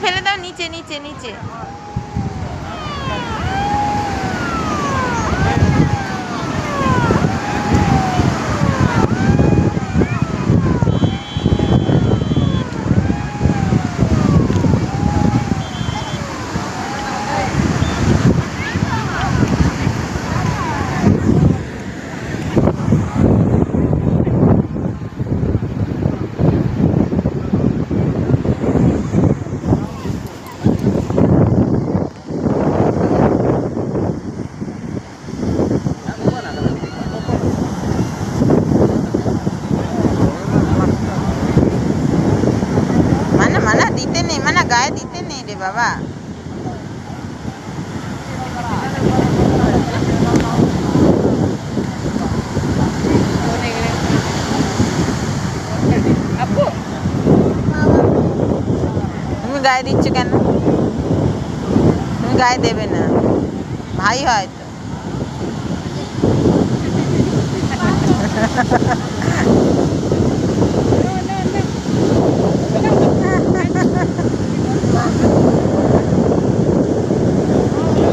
ফেলে দাও নিচে নিচে নিচে। দিতে নেই মানে গায়ে দিতে নেই রে বাবা। তুমি গায়ে দিচ্ছ কেন? তুমি গায়ে দেবে না, ভাই হয়তো।